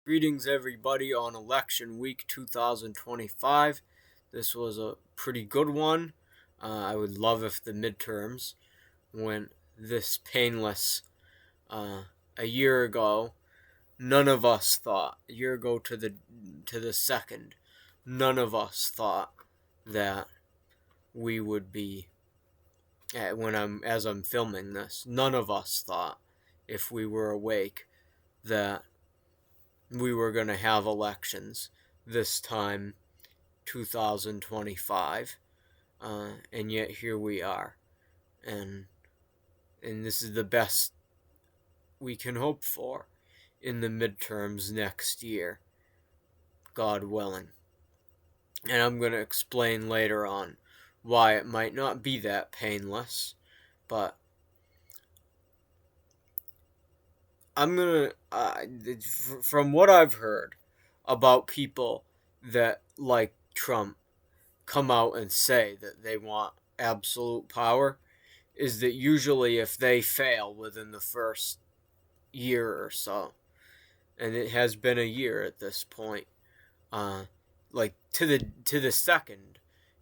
Greetings, everybody, on election week 2025. This was a pretty good one. I would love if the midterms went this painless. A year ago, none of us thought. A year ago to the second, none of us thought that we would be. As I'm filming this, none of us thought, if we were awake, that we were going to have elections this time, 2025, and yet here we are, and this is the best we can hope for in the midterms next year, God willing. And I'm going to explain later on why it might not be that painless, but I'm gonna, from what I've heard about people that, like Trump, come out and say that they want absolute power, is that usually if they fail within the first year or so, and it has been a year at this point, like to the second,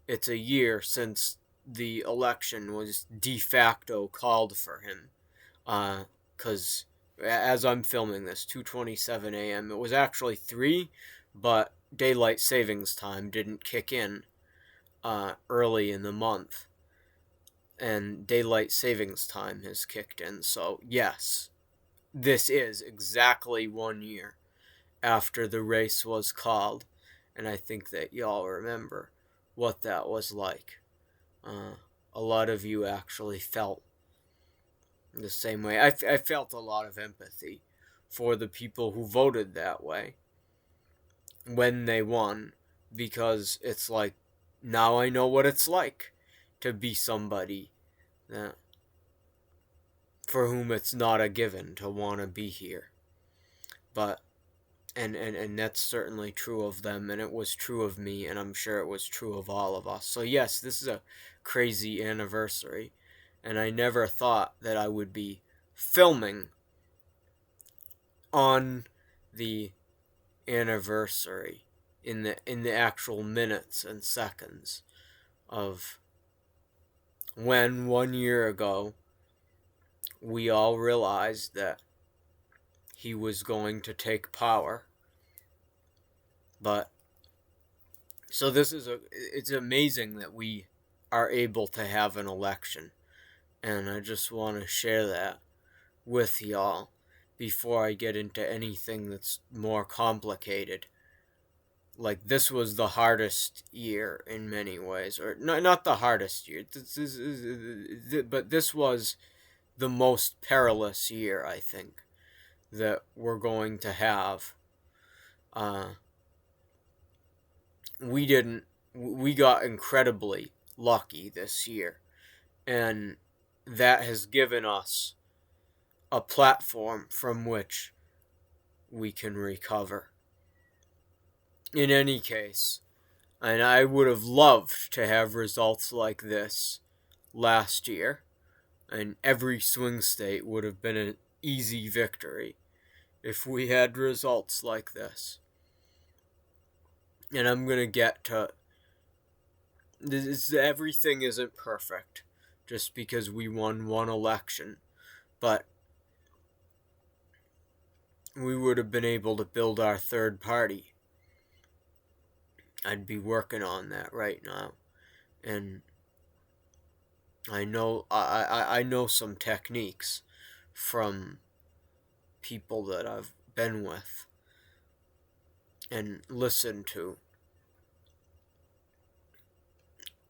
it's a year since the election was de facto called for him, because as I'm filming this, 2:27 a.m. It was actually 3, but daylight savings time didn't kick in early in the month, and daylight savings time has kicked in. So yes, this is exactly 1 year after the race was called, and I think that y'all remember what that was like. A lot of you actually felt the same way. I felt a lot of empathy for the people who voted that way when they won, because it's like, now I know what it's like to be somebody that, for whom it's not a given to want to be here. But and that's certainly true of them, and it was true of me, and I'm sure it was true of all of us. So yes, this is a crazy anniversary, and I never thought that I would be filming on the anniversary, in the actual minutes and seconds of when 1 year ago we all realized that he was going to take power. But so it's amazing that we are able to have an election, and I just want to share that with y'all before I get into anything that's more complicated. Like, this was the hardest year in many ways, or not the hardest year, but this was the most perilous year, I think, that we're going to have. We got incredibly lucky this year, and that has given us a platform from which we can recover. In any case, and I would have loved to have results like this last year, and every swing state would have been an easy victory if we had results like this. And I'm gonna get to this. Everything isn't perfect just because we won one election, but we would have been able to build our third party. I'd be working on that right now, and I know some techniques from people that I've been with and listened to.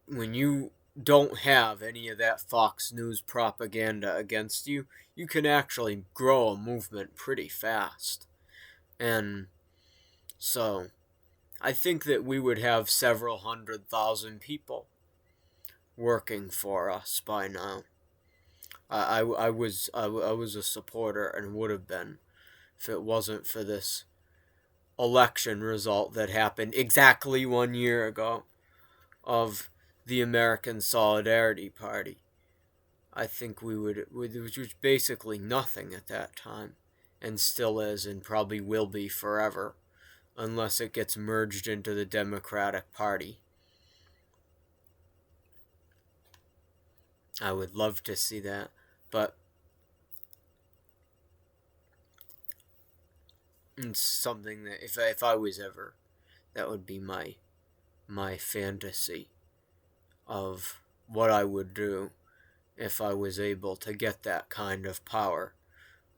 When you don't have any of that Fox News propaganda against you, you can actually grow a movement pretty fast. And so I think that we would have several 100,000 people working for us by now. I was a supporter, and would have been, if it wasn't for this election result that happened exactly 1 year ago of the American Solidarity Party. I think we would, which was basically nothing at that time. and still is and probably will be forever, unless it gets merged into the Democratic Party. I would love to see that, but it's something that if I was ever, that would be my fantasy of what I would do if I was able to get that kind of power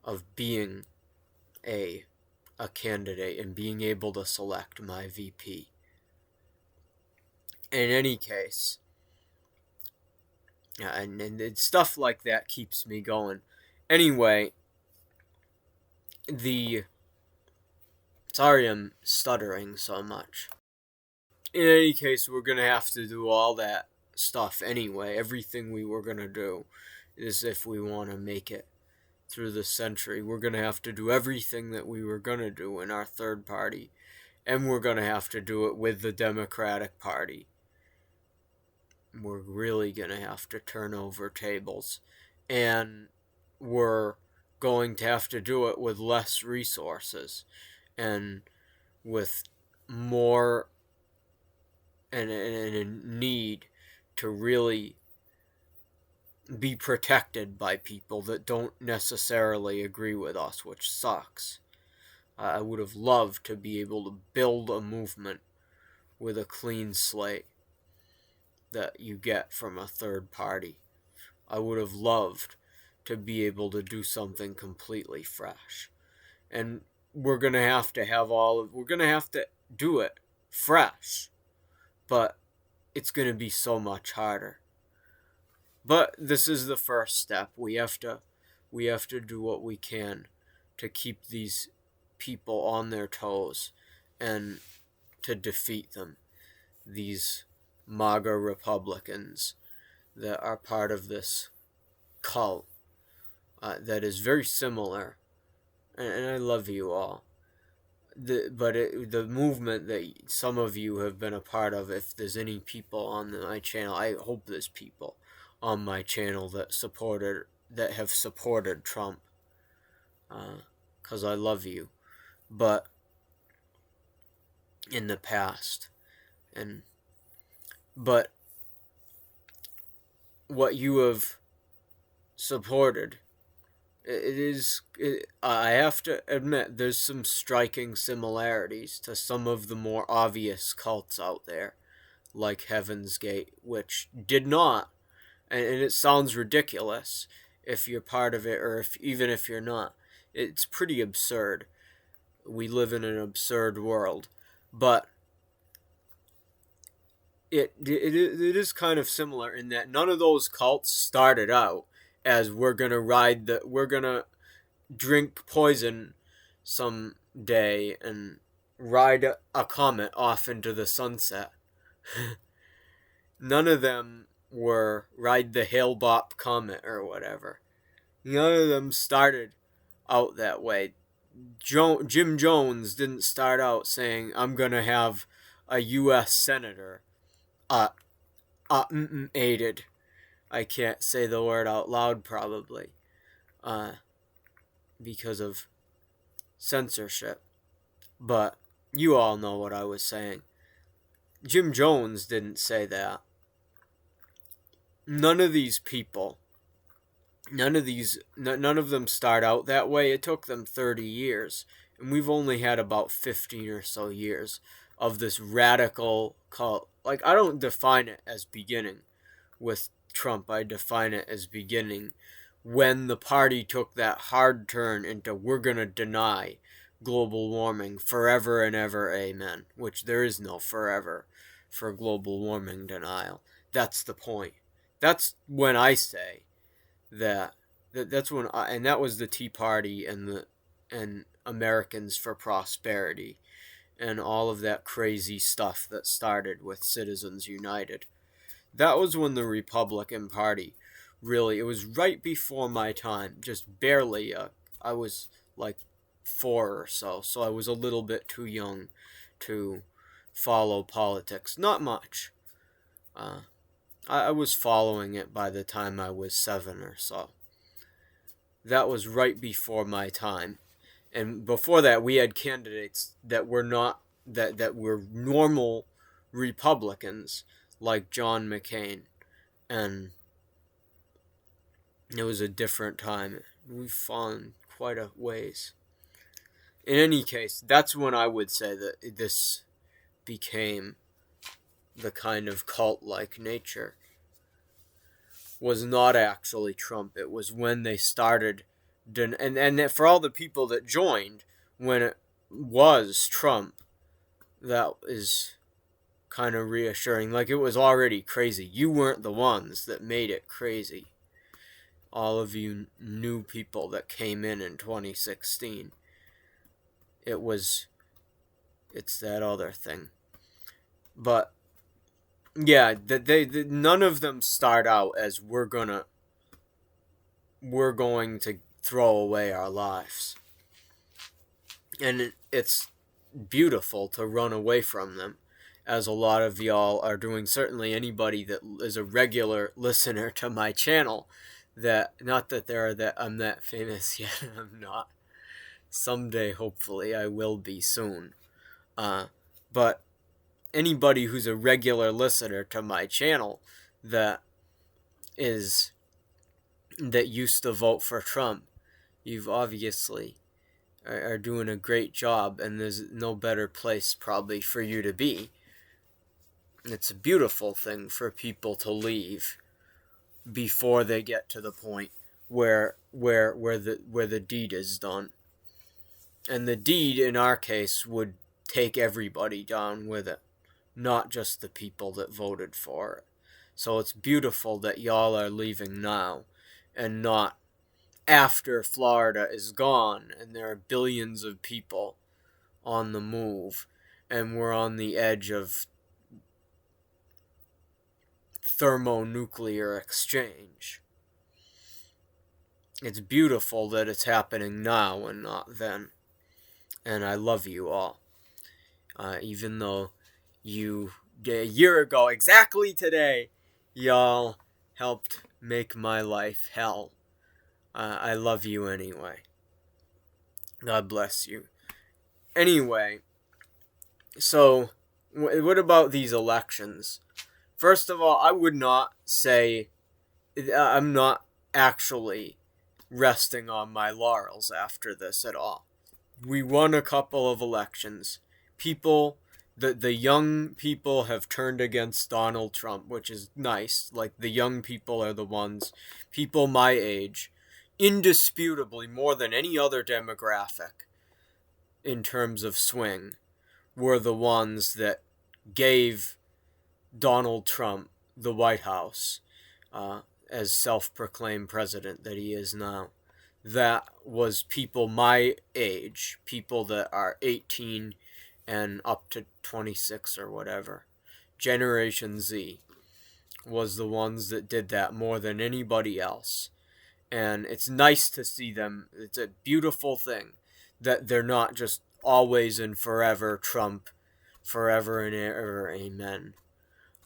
of being a candidate and being able to select my VP. In any case, and stuff like that keeps me going. Anyway, sorry I'm stuttering so much. In any case, we're gonna have to do all that stuff anyway. Everything we were gonna do is if we want to make it through the century. We're gonna have to do everything that we were gonna do in our third party, and we're gonna have to do it with the Democratic Party. We're really gonna have to turn over tables, and we're going to have to do it with less resources and with more and a need to really be protected by people that don't necessarily agree with us, which sucks. I would have loved to be able to build a movement with a clean slate that you get from a third party. I would have loved to be able to do something completely fresh. And we're going to have to do it fresh. But it's going to be so much harder. But this is the first step. We have to do what we can to keep these people on their toes and to defeat them. These MAGA Republicans that are part of this cult that is very similar, and I love you all. The movement that some of you have been a part of, if there's any people on my channel, I hope there's people on my channel that have supported Trump, because I love you, but in the past, but what you have supported, I have to admit, there's some striking similarities to some of the more obvious cults out there, like Heaven's Gate, which did not, and it sounds ridiculous if you're part of it, or even if you're not. It's pretty absurd. We live in an absurd world, but it is kind of similar in that none of those cults started out as we're gonna drink poison someday and ride a comet off into the sunset. None of them were ride the Hale-Bopp comet or whatever. None of them started out that way. Jim Jones didn't start out saying, I'm gonna have a U.S. senator aided. I can't say the word out loud probably, because of censorship. But you all know what I was saying. Jim Jones didn't say that. None of these people, none of them start out that way. It took them 30 years. And we've only had about 15 or so years of this radical cult. Like, I don't define it as beginning with Trump. I define it as beginning when the party took that hard turn into we're going to deny global warming forever and ever, amen, which there is no forever for global warming denial. That's the point. That's when I say that's when and that was the Tea Party and Americans for Prosperity and all of that crazy stuff that started with Citizens United. That was when the Republican Party really, it was right before my time, just barely. I was like 4 or so I was a little bit too young to follow politics. Not much. I was following it by the time I was 7 or so. That was right before my time. And before that, we had candidates that were not that were normal Republicans like John McCain, and it was a different time. We've fallen quite a ways. In any case, that's when I would say that this became the kind of cult-like nature. Was not actually Trump. It was when they started, and for all the people that joined when it was Trump, that is kind of reassuring. Like, it was already crazy. You weren't the ones that made it crazy. All of you new people that came in 2016. It's that other thing. But yeah, none of them start out as we're going to throw away our lives. And it's beautiful to run away from them, as a lot of y'all are doing. Certainly anybody that is a regular listener to my channel, that, not that I'm that famous yet, I'm not. Someday, hopefully, I will be soon. But anybody who's a regular listener to my channel that used to vote for Trump, you've obviously are doing a great job, and there's no better place probably for you to be. It's a beautiful thing for people to leave before they get to the point where the deed is done. And the deed, in our case, would take everybody down with it, not just the people that voted for it. So it's beautiful that y'all are leaving now, and not after Florida is gone and there are billions of people on the move and we're on the edge of thermonuclear exchange. It's beautiful that it's happening now and not then. And I love you all. Even though a year ago, exactly today, y'all helped make my life hell. I love you anyway. God bless you. Anyway, so what about these elections? First of all, I would not say I'm not actually resting on my laurels after this at all. We won a couple of elections. The young people have turned against Donald Trump, which is nice. Like, the young people are the ones, people my age, indisputably more than any other demographic in terms of swing, were the ones that gave Donald Trump the White House as self-proclaimed president that he is now. That was people my age, people that are 18 and up to 26 or whatever. Generation Z was the ones that did that more than anybody else. And it's nice to see them. It's a beautiful thing that they're not just always and forever Trump, forever and ever, amen.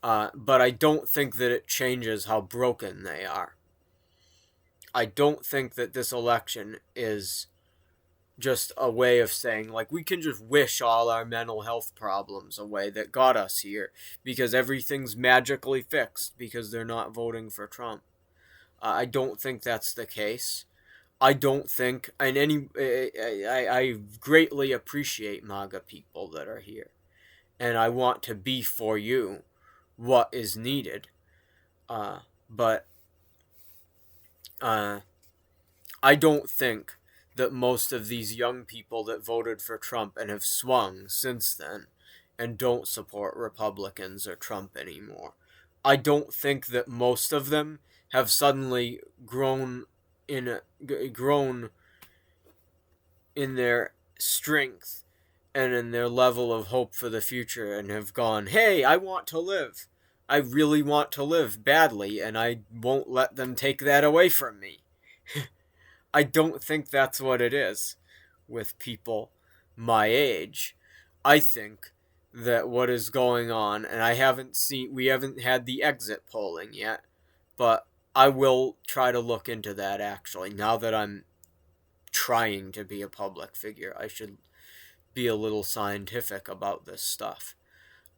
But I don't think that it changes how broken they are. I don't think that this election is just a way of saying, like, we can just wish all our mental health problems away that got us here because everything's magically fixed because they're not voting for Trump. I don't think that's the case. I don't think, and I greatly appreciate MAGA people that are here, and I want to be for you what is needed. But I don't think that most of these young people that voted for Trump and have swung since then and don't support Republicans or Trump anymore, I don't think that most of them have suddenly grown in their strength and in their level of hope for the future and have gone, hey, I want to live. I really want to live badly, and I won't let them take that away from me. I don't think that's what it is with people my age. I think that what is going on, and we haven't had the exit polling yet, but I will try to look into that actually, now that I'm trying to be a public figure. I should be a little scientific about this stuff.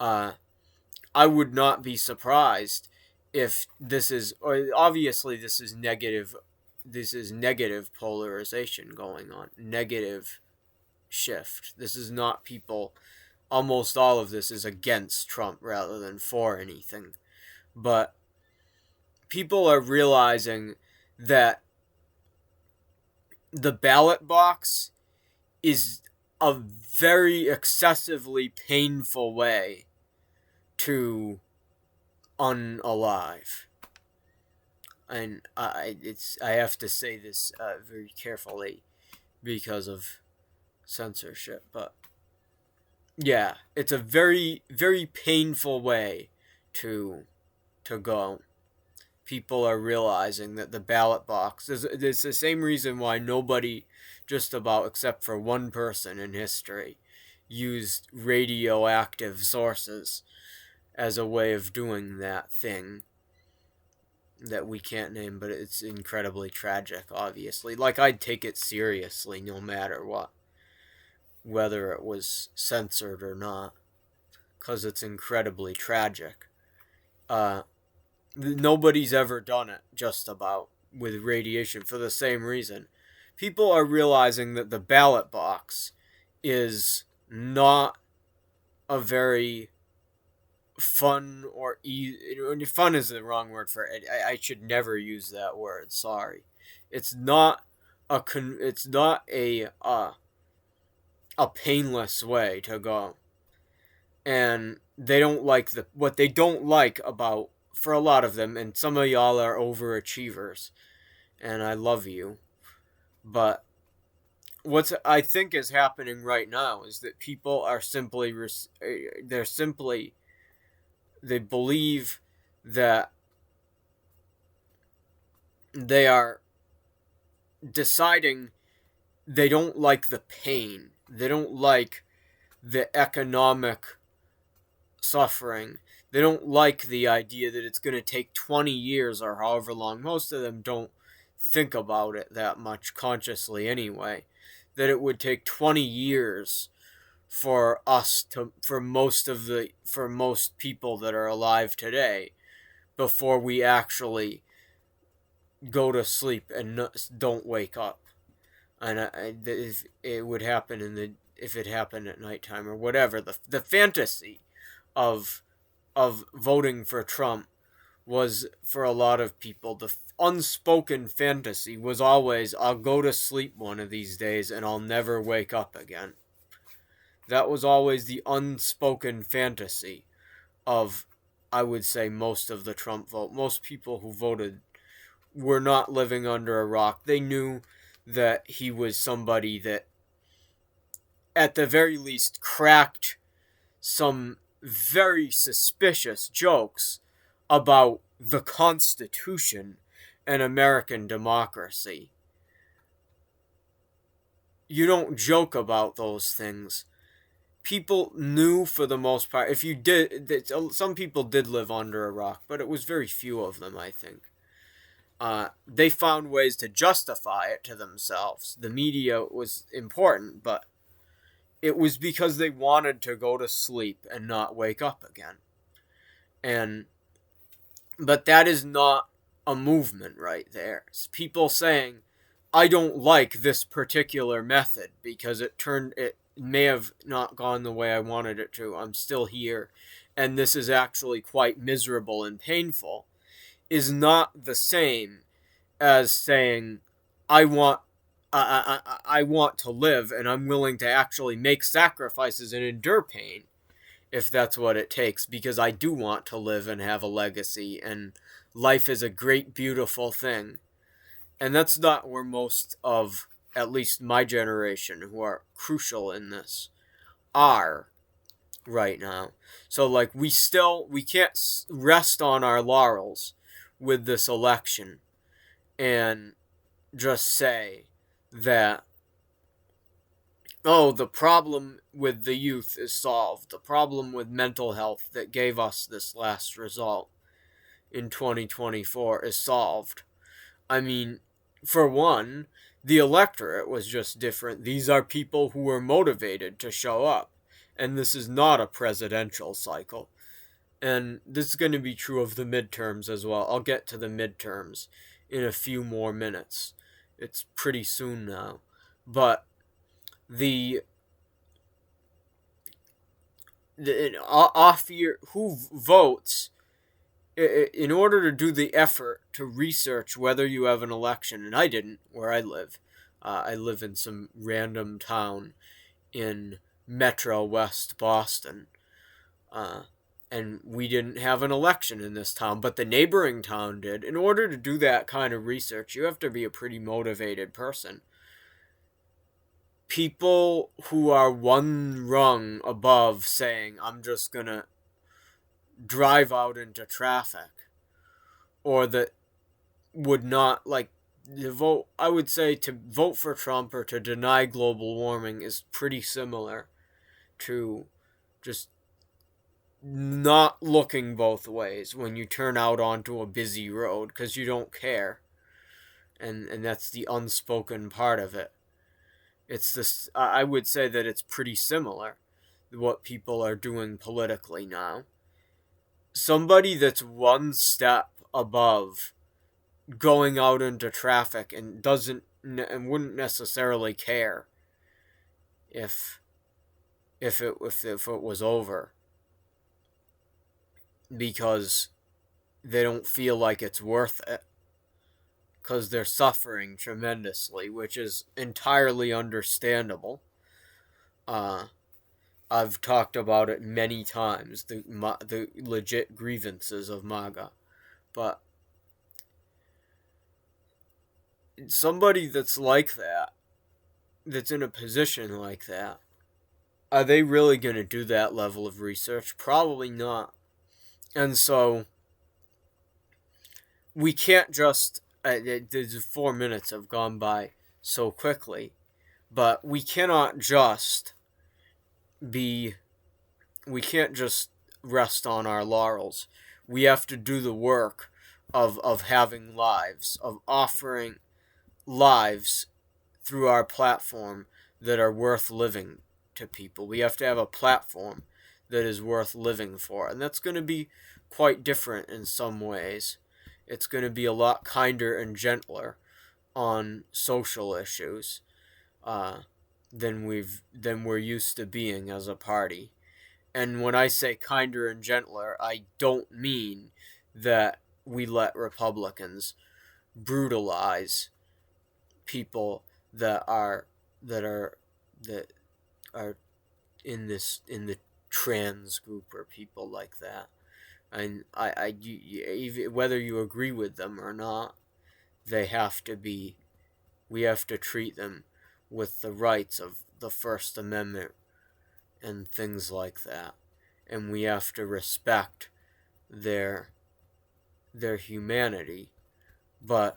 I would not be surprised if this is, or obviously this is negative. This is negative polarization going on, negative shift. This is not people. Almost all of this is against Trump rather than for anything. But people are realizing that the ballot box is a very excessively painful way to unalive. And I have to say this very carefully because of censorship, but yeah, it's a very very painful way to go. People are realizing that the ballot box is it's the same reason why nobody, just about except for one person in history, used radioactive sources as a way of doing that thing that we can't name, but it's incredibly tragic, obviously. Like, I'd take it seriously no matter what, whether it was censored or not, because it's incredibly tragic. Nobody's ever done it, just about, with radiation for the same reason. People are realizing that the ballot box is not a very fun or easy. Fun is the wrong word for it. I should never use that word. Sorry. It's not it's not a painless way to go. And they don't like what they don't like about, for a lot of them, and some of y'all are overachievers, and I love you, but what I think is happening right now is that people are simply they believe that they are deciding they don't like the pain, they don't like the economic suffering, they don't like the idea that it's going to take 20 years or however long. Most of them don't think about it that much consciously anyway, that it would take 20 years for most people that are alive today before we actually go to sleep and don't wake up. And if it would happen if it happened at nighttime or whatever, the fantasy of voting for Trump was, for a lot of people, the unspoken fantasy was always, I'll go to sleep one of these days and I'll never wake up again. That was always the unspoken fantasy of, I would say, most of the Trump vote. Most people who voted were not living under a rock. They knew that he was somebody that, at the very least, cracked some very suspicious jokes about the Constitution and American democracy. You don't joke about those things. People knew, for the most part, if you did, some people did live under a rock, but it was very few of them, I think. They found ways to justify it to themselves. The media was important, but it was because they wanted to go to sleep and not wake up again. But that is not a movement right there. It's people saying, I don't like this particular method because it may have not gone the way I wanted it to. I'm still here, and this is actually quite miserable and painful, is not the same as saying, I want to live, and I'm willing to actually make sacrifices and endure pain if that's what it takes, because I do want to live and have a legacy, and life is a great, beautiful thing. And that's not where most of, at least my generation, who are crucial in this, are right now. So, like, we can't rest on our laurels with this election and just say that, oh, the problem with the youth is solved. The problem with mental health that gave us this last result in 2024 is solved. I mean, for one, The electorate was just different. These are people who were motivated to show up. And this is not a presidential cycle. And this is going to be true of the midterms as well. I'll get to the midterms in a few more minutes. It's pretty soon now. But the off year who votes in order to do the effort to research whether you have an election, and I didn't where I live. I live in some random town in Metro West Boston, uh, and we didn't have an election in this town, but the neighboring town did. In order to do that kind of research, you have to be a pretty motivated person. People who are one rung above saying, I'm just gonna drive out into traffic, or that would not like the vote. I would say to vote for Trump or to deny global warming is pretty similar to just not looking both ways when you turn out onto a busy road because you don't care. And that's the unspoken part of it. It's this, I would say that it's pretty similar to what people are doing politically now. Somebody that's one step above going out into traffic and doesn't and wouldn't necessarily care if it was over because they don't feel like it's worth it because they're suffering tremendously, which is entirely understandable. I've talked about it many times, the legit grievances of MAGA, but somebody that's like that, that's in a position like that, are they really going to do that level of research? Probably not. And so we can't just. The 4 minutes have gone by so quickly, but we cannot just be. We can't just rest on our laurels. We have to do the work of having lives, of offering lives through our platform that are worth living to people. We have to have a platform that is worth living for. And that's going to be quite different in some ways. It's going to be a lot kinder and gentler on social issues than we're used to being as a party. And when I say kinder and gentler, I don't mean that we let Republicans brutalize people that are in the trans group or people like that. And whether you agree with them or not, they have to be. We have to treat them with the rights of the First Amendment and things like that, and we have to respect their humanity. But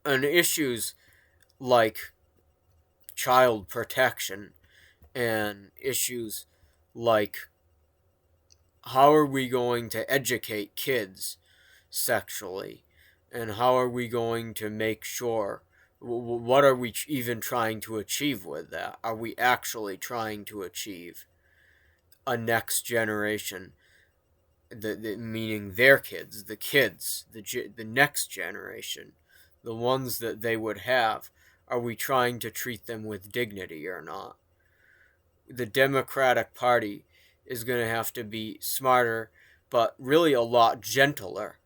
on issues like child protection and issues like how are we going to educate kids sexually, and how are we going to make sure, what are we even trying to achieve with that? Are we actually trying to achieve a next generation, meaning their kids, the next generation, the ones that they would have? Are we trying to treat them with dignity or not? The Democratic Party is going to have to be smarter, but really a lot gentler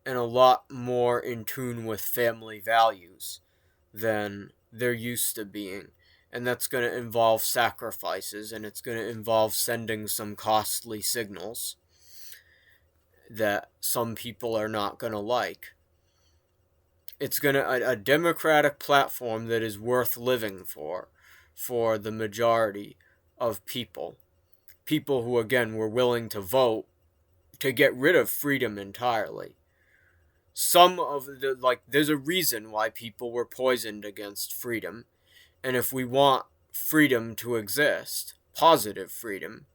and a lot more in tune with family values than they're used to being. And that's going to involve sacrifices, and it's going to involve sending some costly signals that some people are not going to like. It's going to a democratic platform that is worth living for the majority of people who, again, were willing to vote to get rid of freedom entirely. Some of there's a reason why people were poisoned against freedom. And if we want freedom to exist, positive freedom,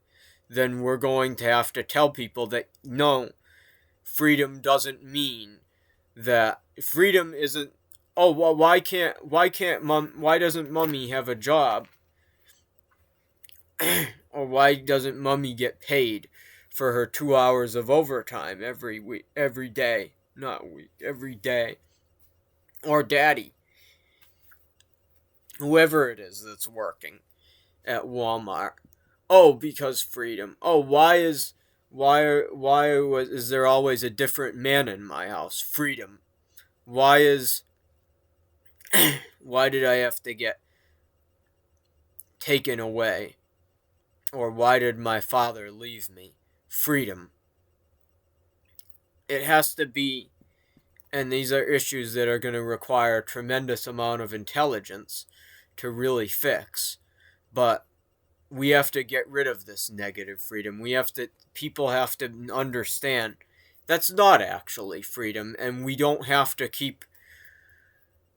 then we're going to have to tell people that no, freedom doesn't mean that freedom isn't oh, well, why doesn't Mummy have a job? Or why doesn't Mummy get paid for her 2 hours of overtime every week, every day? Not week, every day. Or Daddy, whoever it is that's working at Walmart. Oh, because freedom. Oh, is there always a different man in my house? Freedom. Why is why did I have to get taken away? Or why did my father leave me? Freedom. It has to be, and these are issues that are going to require a tremendous amount of intelligence to really fix. But we have to get rid of this negative freedom. People have to understand that's not actually freedom, and we don't have to keep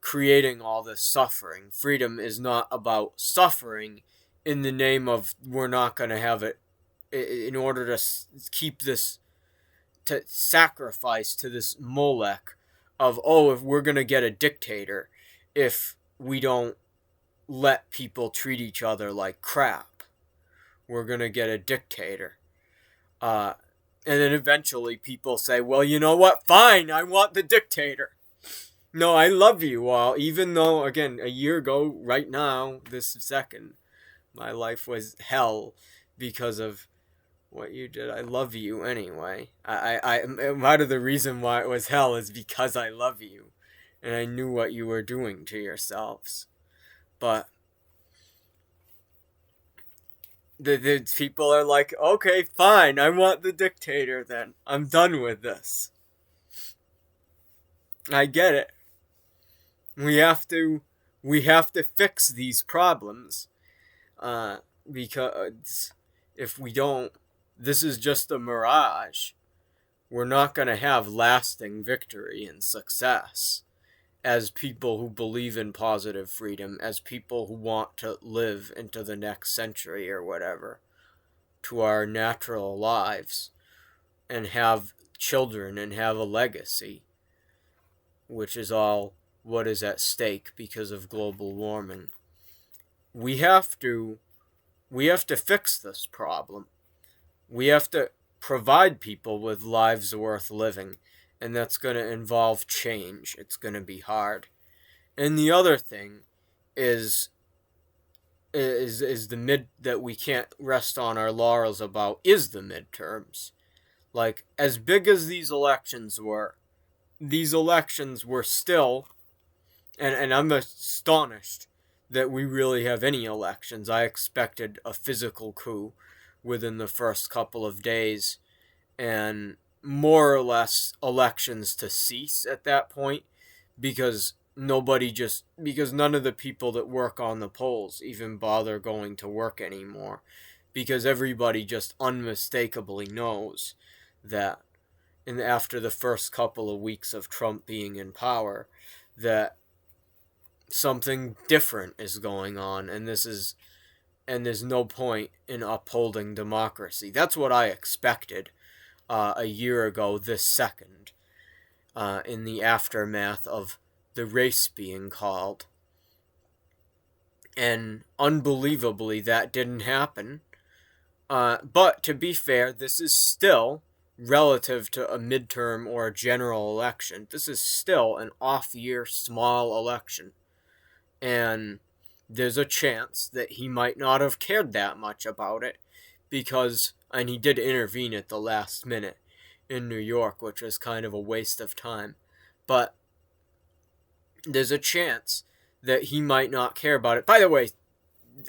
creating all this suffering. Freedom is not about suffering in the name of we're not going to have it in order to keep this, to sacrifice to this Molech of, oh, if we're going to get a dictator if we don't let people treat each other like crap. We're going to get a dictator. And then eventually people say, well, you know what? Fine, I want the dictator. No, I love you all, even though, again, a year ago, right now, this second, my life was hell because of what you did. I love you anyway. Part of the reason why it was hell is because I love you. And I knew what you were doing to yourselves. But the people are like, okay, fine, I want the dictator then. I'm done with this. I get it. We have to fix these problems. Because if we don't, this is just a mirage. We're not going to have lasting victory and success as people who believe in positive freedom, as people who want to live into the next century or whatever, to our natural lives, and have children and have a legacy, which is all what is at stake because of global warming. We have to fix this problem. We have to provide people with lives worth living, and that's going to involve change. It's going to be hard. And the other thing is the mid that we can't rest on our laurels about is the midterms. Like, as big as these elections were still, and I'm astonished that we really have any elections. I expected a physical coup within the first couple of days, and more or less elections to cease at that point, because none of the people that work on the polls even bother going to work anymore, because everybody just unmistakably knows that, and after the first couple of weeks of Trump being in power, that something different is going on, and there's no point in upholding democracy. That's what I expected a year ago this second, in the aftermath of the race being called. And unbelievably, that didn't happen. But to be fair, this is still, relative to a midterm or a general election, this is still an off-year small election. And there's a chance that he might not have cared that much about it, and he did intervene at the last minute in New York, which was kind of a waste of time. But there's a chance that he might not care about it. By the way,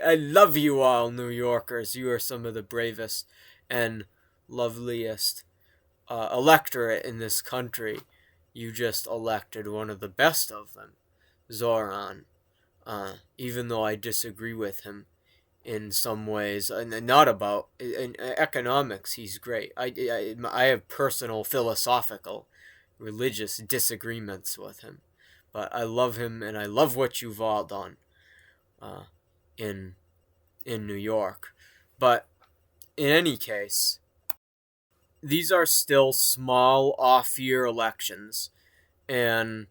I love you all, New Yorkers. You are some of the bravest and loveliest electorate in this country. You just elected one of the best of them, Zoran. Even though I disagree with him in some ways, and not about in economics, he's great. I have personal, philosophical, religious disagreements with him, but I love him, and I love what you've all done, in New York. But in any case, these are still small off-year elections, and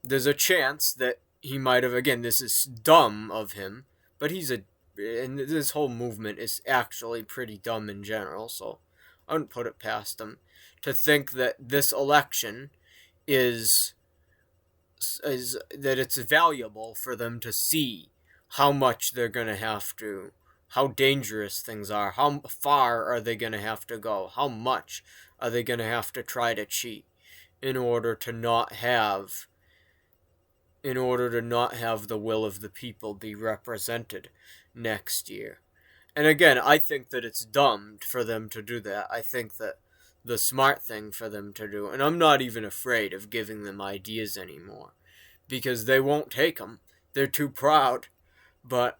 there's a chance that he might have, again, this is dumb of him, but and this whole movement is actually pretty dumb in general, so I wouldn't put it past him to think that this election is that it's valuable for them to see how much they're going to have to, how dangerous things are, how far are they going to have to go, how much are they going to have to try to cheat in order to not have the will of the people be represented next year. And again, I think that it's dumb for them to do that. I think that the smart thing for them to do, and I'm not even afraid of giving them ideas anymore, because they won't take them. They're too proud. But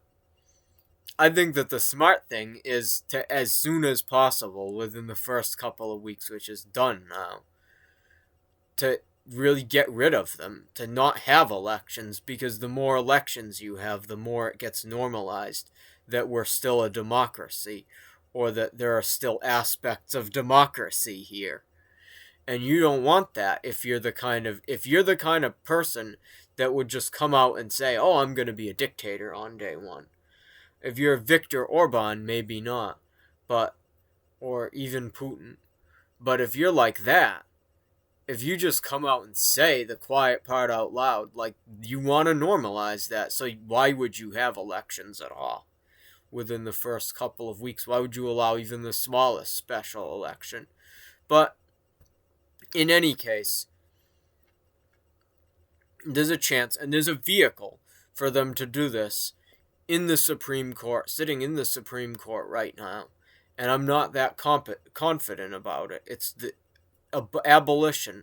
I think that the smart thing is to, as soon as possible, within the first couple of weeks, which is done now, to really get rid of them, to not have elections, because the more elections you have, the more it gets normalized that we're still a democracy, or that there are still aspects of democracy here. And you don't want that if you're the kind of person that would just come out and say, "Oh, I'm going to be a dictator on day one." If you're Viktor Orban, maybe not, but or even Putin. But if you're like that, if you just come out and say the quiet part out loud, like you want to normalize that, so why would you have elections at all within the first couple of weeks? Why would you allow even the smallest special election? But in any case, there's a chance and there's a vehicle for them to do this in the Supreme Court, sitting in the Supreme Court right now. And I'm not that confident about it. It's the abolition,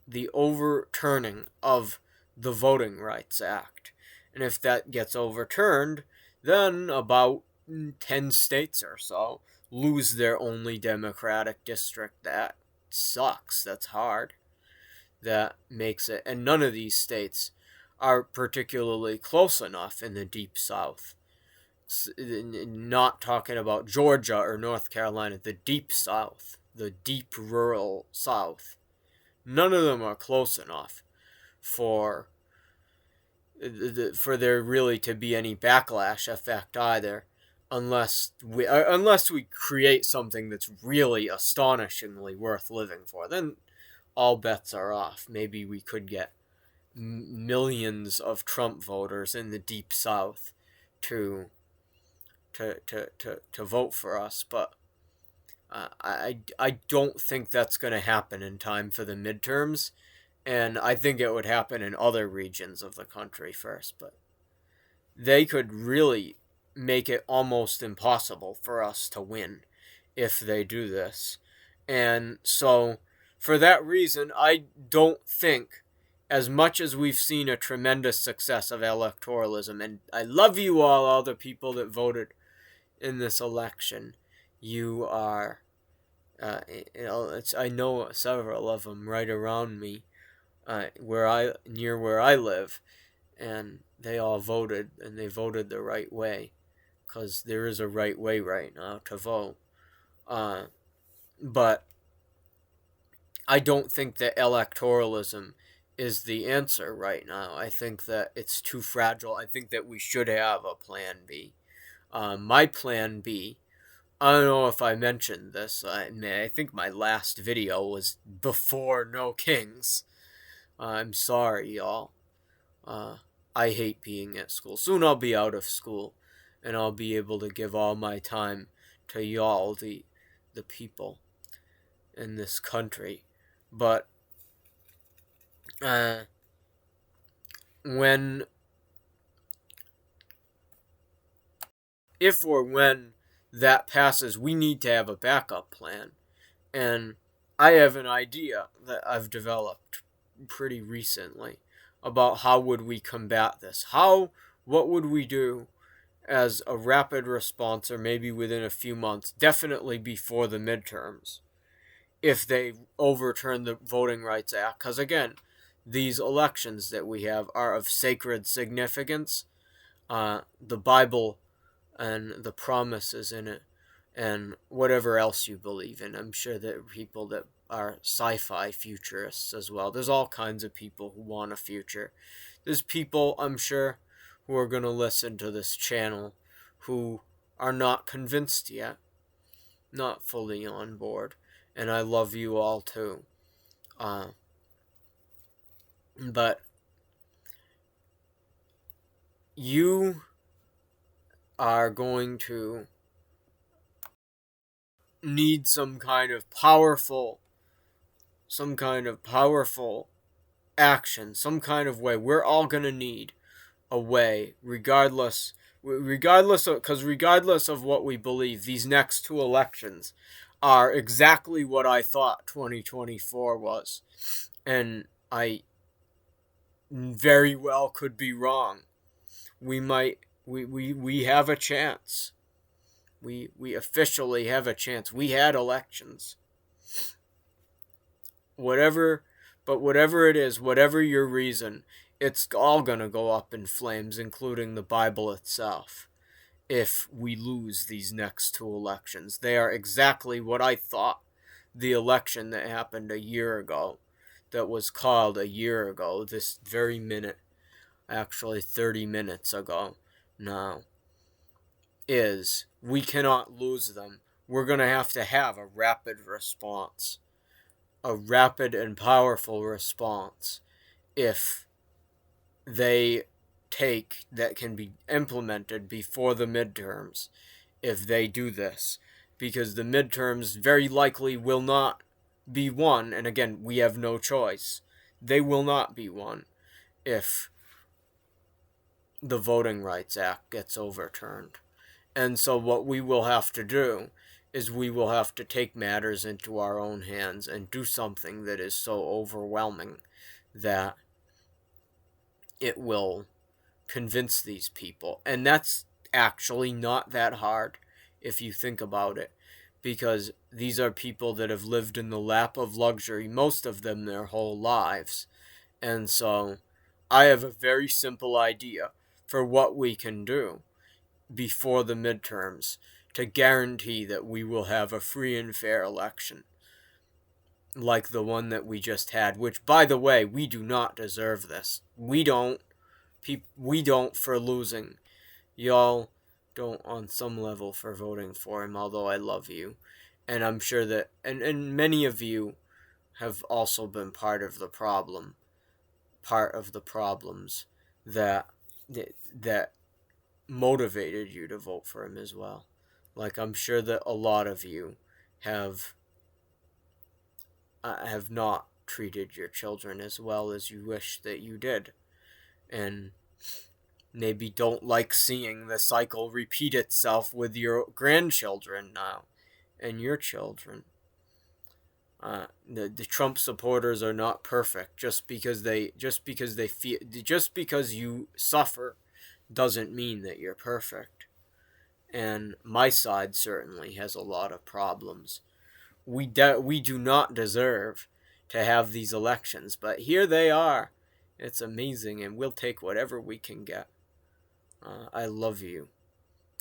the overturning of the Voting Rights Act. And if that gets overturned, then about 10 states or so lose their only Democratic district. That sucks. That's hard. That makes it. And none of these states are particularly close enough in the Deep South. Not talking about Georgia or North Carolina, the Deep South, the deep rural South. None of them are close enough for there really to be any backlash effect either, unless we create something that's really astonishingly worth living for. Then all bets are off. Maybe we could get millions of Trump voters in the Deep South to vote for us, but I don't think that's going to happen in time for the midterms, and I think it would happen in other regions of the country first, but they could really make it almost impossible for us to win if they do this. And so, for that reason, I don't think, as much as we've seen a tremendous success of electoralism, and I love you all the people that voted in this election, you are, I know several of them right around me, where I live, and they all voted, and they voted the right way, because there is a right way right now to vote. But I don't think that electoralism is the answer right now. I think that it's too fragile. I think that we should have a plan B. My plan B, I don't know if I mentioned this. I think my last video was before No Kings. I'm sorry, y'all. I hate being at school. Soon I'll be out of school, and I'll be able to give all my time to y'all, the people in this country. But if or when that passes, we need to have a backup plan. And I have an idea that I've developed pretty recently about how would we combat this. What would we do as a rapid response, or maybe within a few months, definitely before the midterms, if they overturn the Voting Rights Act? Because again, these elections that we have are of sacred significance. The Bible and the promises in it, and whatever else you believe in. I'm sure that people that are sci-fi futurists as well. There's all kinds of people who want a future. There's people, I'm sure, who are going to listen to this channel who are not convinced yet, not fully on board. And I love you all too. But you are going to need some kind of powerful action, some kind of way. We're all going to need a way, regardless of what we believe, these next two elections are exactly what I thought 2024 was. And I very well could be wrong. We have a chance. We officially have a chance. We had elections. Whatever it is, whatever your reason, it's all going to go up in flames, including the Bible itself, if we lose these next two elections. They are exactly what I thought the election that happened a year ago, that was called a year ago, this very minute, actually 30 minutes ago now, is we cannot lose them. We're going to have a rapid response. A rapid and powerful response if they that can be implemented before the midterms, if they do this, because the midterms very likely will not be won, and again, we have no choice. They will not be won if the Voting Rights Act gets overturned. And so what we will have to do is we will have to take matters into our own hands and do something that is so overwhelming that it will convince these people. And that's actually not that hard if you think about it, because these are people that have lived in the lap of luxury, most of them their whole lives. And so I have a very simple idea for what we can do before the midterms to guarantee that we will have a free and fair election like the one that we just had, which, by the way, we do not deserve this. We don't for losing. Y'all don't on some level for voting for him, although I love you. And I'm sure that and many of you have also been part of the problems that motivated you to vote for him as well. Like, I'm sure that a lot of you have not treated your children as well as you wish that you did, and maybe don't like seeing the cycle repeat itself with your grandchildren now and your children. The Trump supporters are not perfect. Just because you suffer doesn't mean that you're perfect. And my side certainly has a lot of problems. We do not deserve to have these elections, but here they are. It's amazing, and we'll take whatever we can get. I love you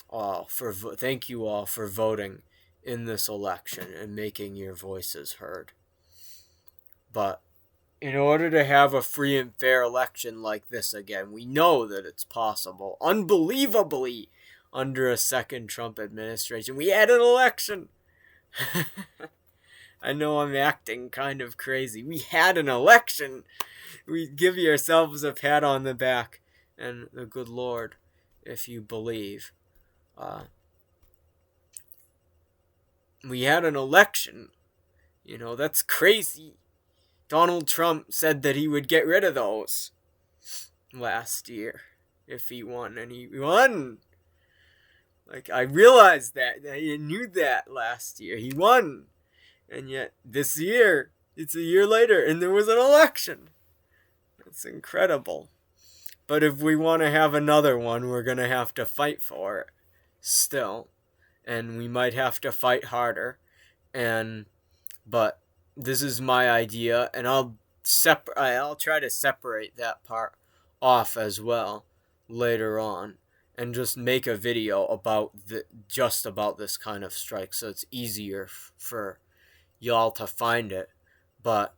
all thank you all for voting in this election and making your voices heard. But in order to have a free and fair election like this again, we know that it's possible. Unbelievably, under a second Trump administration, we had an election. I know I'm acting kind of crazy. We had an election. We give yourselves a pat on the back and the good Lord, if you believe. We had an election. You know, that's crazy. Donald Trump said that he would get rid of those last year if he won, and he won. Like, I realized that. I knew that last year. He won. And yet, this year, it's a year later, and there was an election. It's incredible. But if we want to have another one, we're going to have to fight for it still. And we might have to fight harder. But this is my idea, and I'll try to separate that part off as well later on, and just make a video about this kind of strike, so it's easier for y'all to find it, but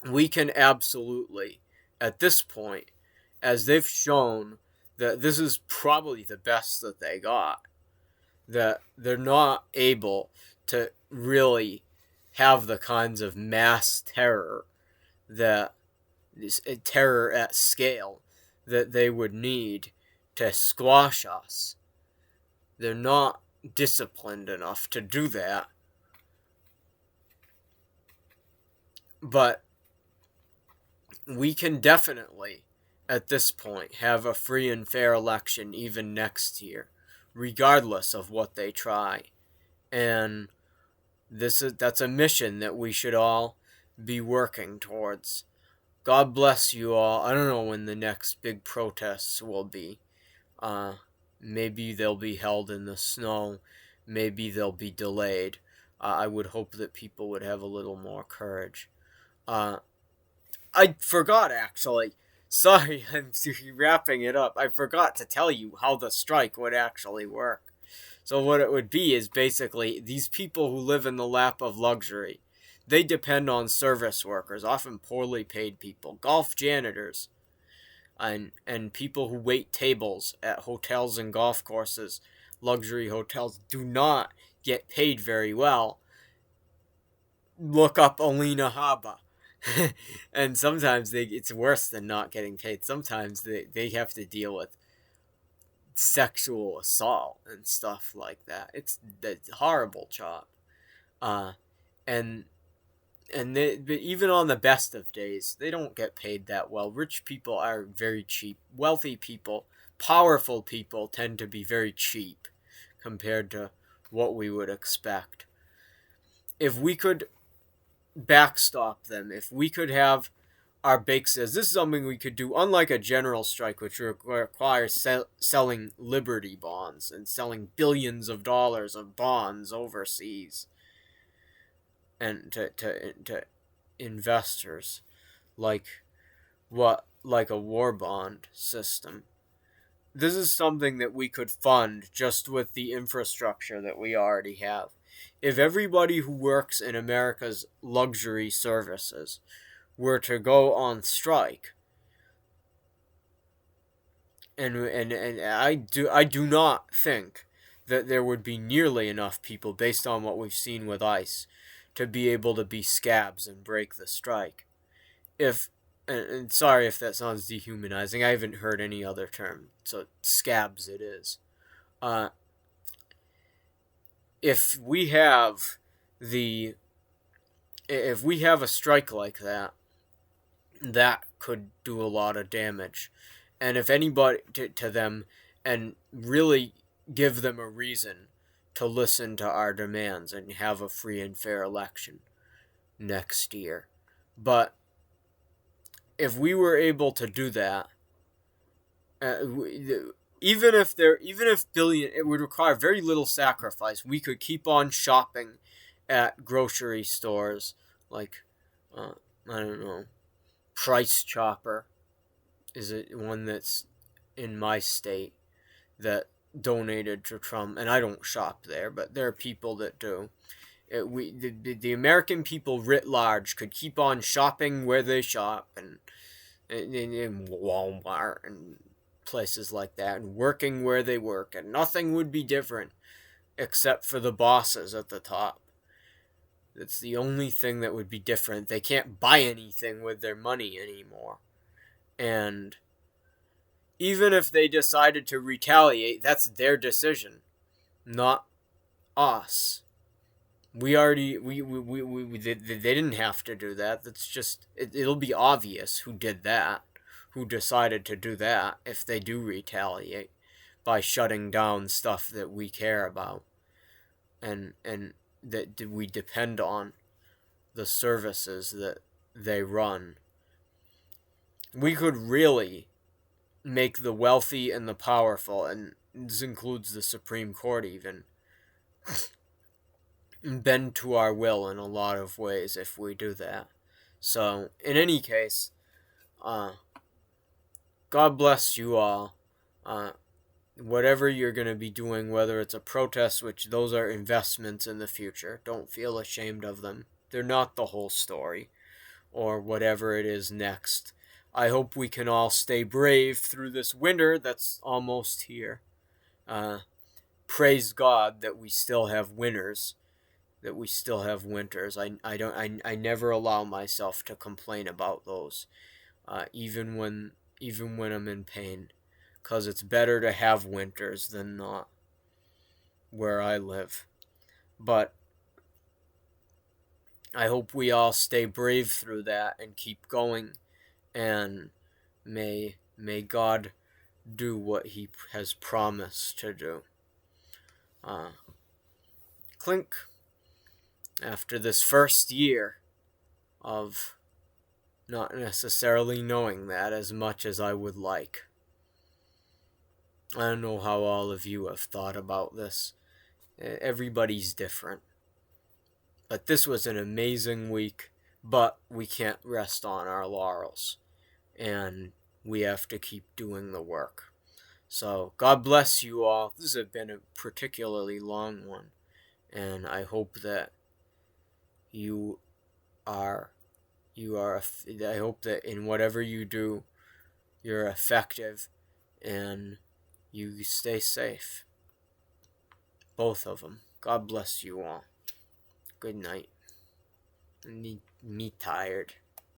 we can absolutely, at this point, as they've shown that this is probably the best that they got, that they're not able to really have the kinds of mass terror that terror at scale that they would need to squash us. They're not disciplined enough to do that. But we can definitely, at this point, have a free and fair election even next year, regardless of what they try. And that's a mission that we should all be working towards. God bless you all. I don't know when the next big protests will be. Uh, Maybe they'll be held in the snow. Maybe they'll be delayed. I would hope that people would have a little more courage. Uh, I forgot actually. Sorry, I'm wrapping it up. I forgot to tell you how the strike would actually work. So what it would be is basically these people who live in the lap of luxury. They depend on service workers, often poorly paid people, golf janitors, and people who wait tables at hotels and golf courses. Luxury hotels do not get paid very well. Look up Alina Haba. And sometimes it's worse than not getting paid. Sometimes they have to deal with sexual assault and stuff like that. It's a horrible job. Uh, and but even on the best of days, they don't get paid that well. Rich people are very cheap. Wealthy people, powerful people tend to be very cheap compared to what we would expect. If we could backstop them, if we could have our bake sales, this is something we could do, unlike a general strike, which requires selling Liberty bonds and selling billions of dollars of bonds overseas and to investors, like a war bond system. This is something that we could fund just with the infrastructure that we already have. If everybody who works in America's luxury services were to go on strike, and I do not think that there would be nearly enough people, based on what we've seen with ICE, to be able to be scabs and break the strike. If and sorry if that sounds dehumanizing, I haven't heard any other term, so scabs it is. Uh, if we have the if we have a strike like that, that could do a lot of damage. And if anybody to them and really give them a reason to listen to our demands and have a free and fair election next year. But if we were able to do that, even if billion, it would require very little sacrifice. We could keep on shopping at grocery stores like I don't know, Price Chopper is it one that's in my state that donated to Trump, and I don't shop there, but there are people that do. The American people writ large could keep on shopping where they shop and in Walmart and places like that, and working where they work, and nothing would be different except for the bosses at the top. That's the only thing that would be different. They can't buy anything with their money anymore. And even if they decided to retaliate, that's their decision, not us. We already they didn't have to do that. That's just it'll be obvious who did that, who decided to do that if they do retaliate by shutting down stuff that we care about and that we depend on, the services that they run. We could really make the wealthy and the powerful, and this includes the Supreme Court even, bend to our will in a lot of ways if we do that. So, in any case, God bless you all. whatever you're going to be doing, whether it's a protest, which those are investments in the future, don't feel ashamed of them. They're not the whole story, or whatever it is next. I hope we can all stay brave through this winter that's almost here. Uh, Praise God that we still have winters. That we still have winters. I never allow myself to complain about those, even when I'm in pain, cause it's better to have winters than not where I live. But I hope we all stay brave through that and keep going, and may God do what He has promised to do. Clink. After this first year of not necessarily knowing that as much as I would like. I don't know how all of you have thought about this. Everybody's different. But this was an amazing week, but we can't rest on our laurels. And we have to keep doing the work. So, God bless you all. This has been a particularly long one. And I hope that you are I hope that in whatever you do, you're effective and you stay safe. Both of them. God bless you all. Good night. Me tired.